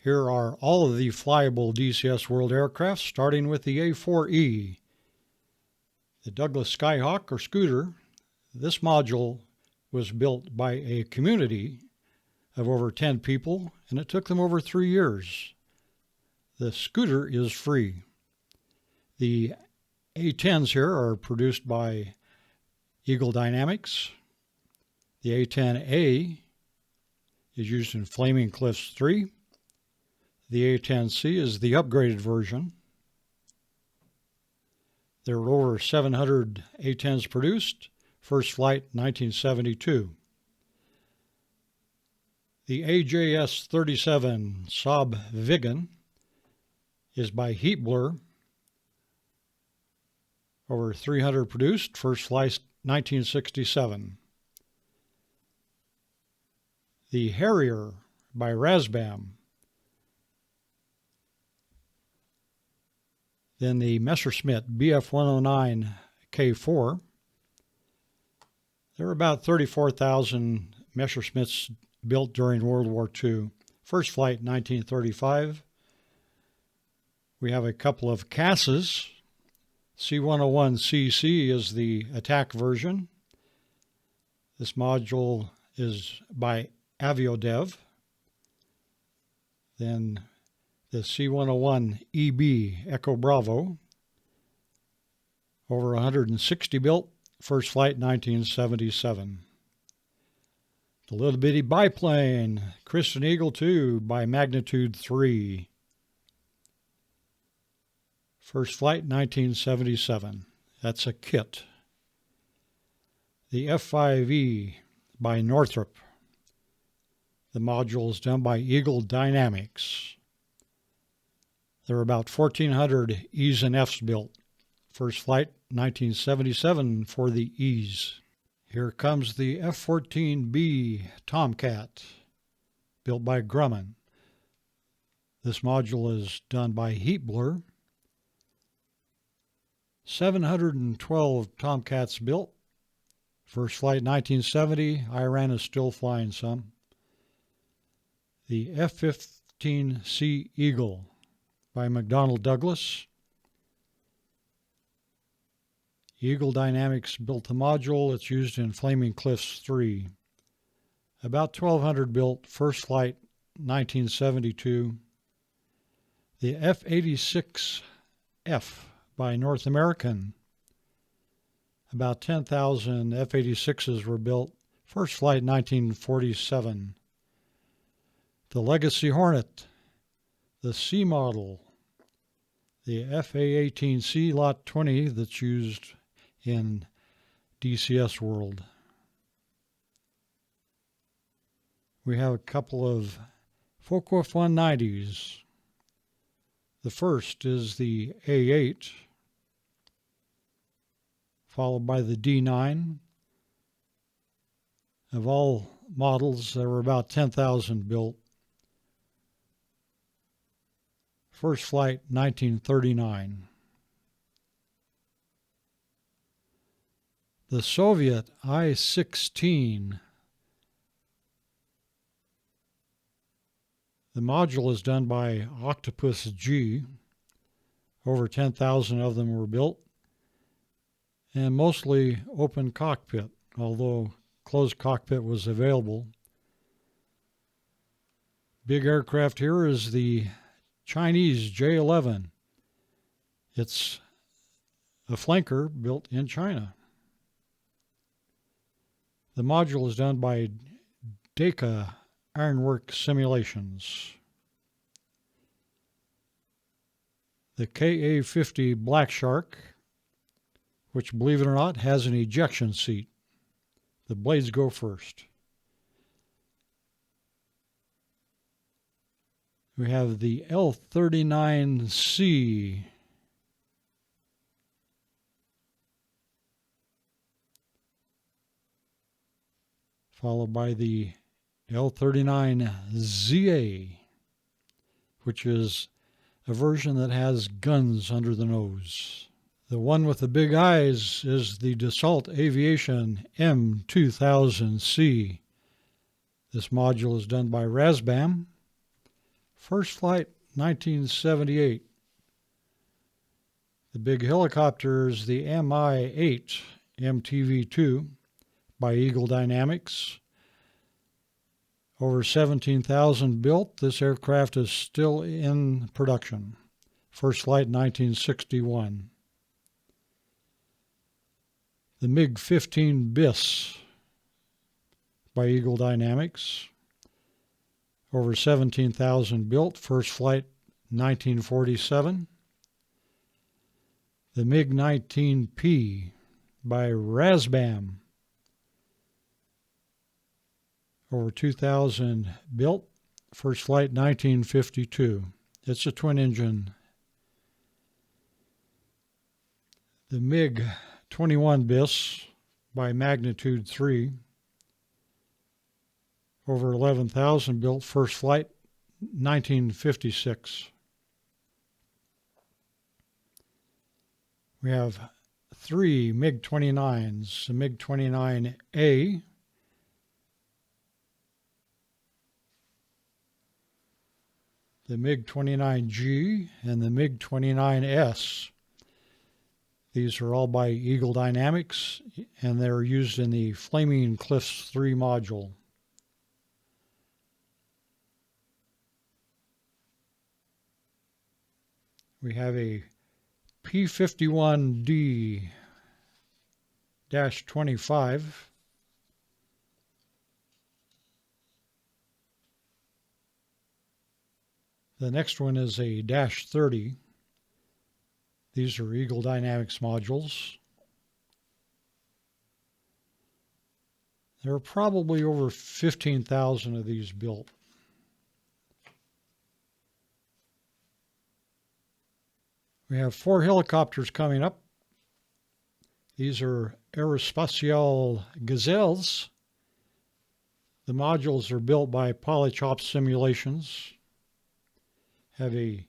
Here are all of the Flyable DCS World aircraft, starting with the A4E. The Douglas Skyhawk or Scooter. This module was built by a community of over 10 people, and it took them over 3 years. The Scooter is free. The A10s here are produced by Eagle Dynamics. The A10A is used in Flaming Cliffs 3. The A10C is the upgraded version. There were over 700 A10s produced. First flight 1972. The AJS-37 Saab Viggen is by Heatblur. Over 300 produced. First flight 1967. The Harrier by Razbam. Then the Messerschmitt Bf-109 K4. There were about 34,000 Messerschmitts built during World War II. First flight 1935. We have a couple of CASs. C-101CC is the attack version. This module is by Aviodev. Then the C-101EB Echo Bravo. Over 160 built. First flight 1977. The little bitty biplane, Christian Eagle II by Magnitude 3. First flight 1977. That's a kit. The F5E by Northrop. The module is done by Eagle Dynamics. There are about 1,400 E's and F's built. First flight 1977 for the E's. Here comes the F-14B Tomcat, built by Grumman. This module is done by Heatblur. 712 Tomcats built. First flight 1970. Iran is still flying some. The F-15C Eagle by McDonnell Douglas. Eagle Dynamics built the module. It's used in Flaming Cliffs 3. About 1,200 built. First flight 1972. The F-86F by North American. About 10,000 F-86s were built. First flight 1947. The Legacy Hornet. The C model. The FA-18C Lot 20 that's used in DCS World. We have a couple of Focke-Wulf 190s. The first is the A8, followed by the D9. Of all models, there were about 10,000 built. First flight 1939. The Soviet I-16. The module is done by Octopus G. Over 10,000 of them were built, and mostly open cockpit, although closed cockpit was available. Big aircraft here is the Chinese J-11. It's a flanker built in China. The module is done by Deka Ironwork Simulations. The KA-50 Black Shark, which, believe it or not, has an ejection seat. The blades go first. We have the L-39C. Followed by the L-39ZA, which is a version that has guns under the nose. The one with the big eyes is the Dassault Aviation M2000C. This module is done by Razbam. First flight, 1978. The big helicopter is the Mi-8 MTV-2 by Eagle Dynamics. Over 17,000 built. This aircraft is still in production. First flight, 1961. The MiG-15 BIS by Eagle Dynamics. Over 17,000 built. First flight, 1947. The MiG-19P by Razbam. Over 2,000 built. First flight, 1952. It's a twin engine. The MiG-21 BIS by Magnitude 3. Over 11,000 built. First flight, 1956. We have 3 MiG-29s. The MiG-29A, the MiG-29G, and the MiG-29S. These are all by Eagle Dynamics, and they're used in the Flaming Cliffs 3 module. We have a P-51D-25. The next one is a -30. These are Eagle Dynamics modules. There are probably over 15,000 of these built. We have 4 helicopters coming up. These are Aerospatiale Gazelles. The modules are built by Polychop Simulations. Have a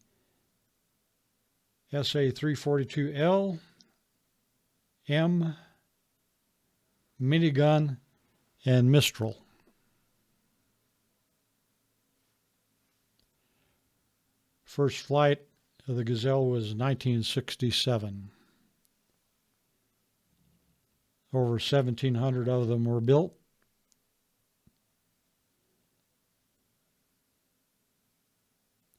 SA-342L, M, minigun, and Mistral. First flight of the Gazelle was 1967. Over 1,700 of them were built.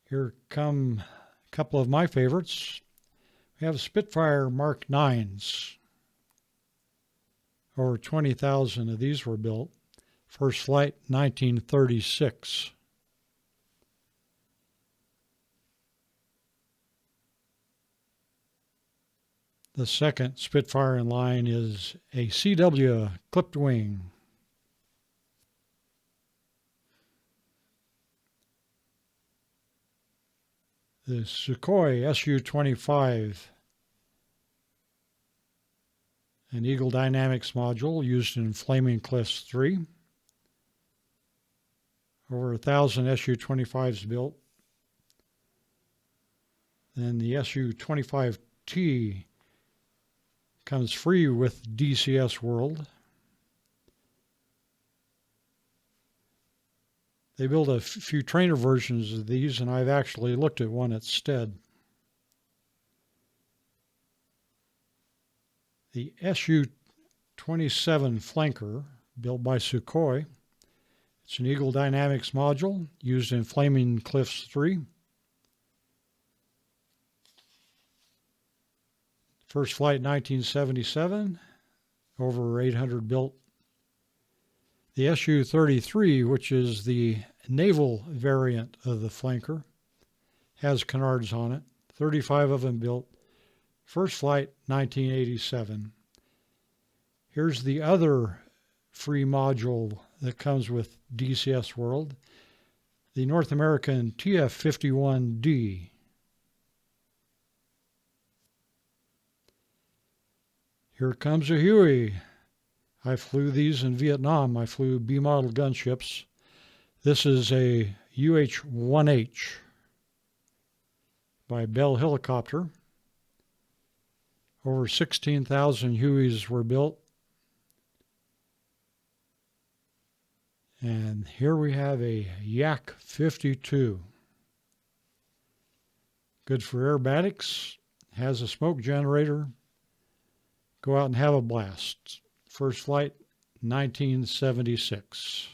Here come a couple of my favorites. We have Spitfire Mark 9s. Over 20,000 of these were built. First flight, 1936. The second Spitfire in line is a CW clipped wing. The Sukhoi Su-25, an Eagle Dynamics module used in Flaming Cliffs 3. Over 1,000 Su-25s built. Then the Su-25T comes free with DCS World. They build a few trainer versions of these, and I've actually looked at one at Stead. The Su-27 Flanker, built by Sukhoi. It's an Eagle Dynamics module used in Flaming Cliffs 3. First flight 1977, over 800 built. The Su-33, which is the naval variant of the Flanker, has canards on it. 35 of them built. First flight 1987. Here's the other free module that comes with DCS World, the North American TF-51D. Here comes a Huey. I flew these in Vietnam. I flew B-model gunships. This is a UH-1H by Bell Helicopter. Over 16,000 Hueys were built. And here we have a Yak 52. Good for aerobatics, has a smoke generator. Go out and have a blast. First flight, 1976.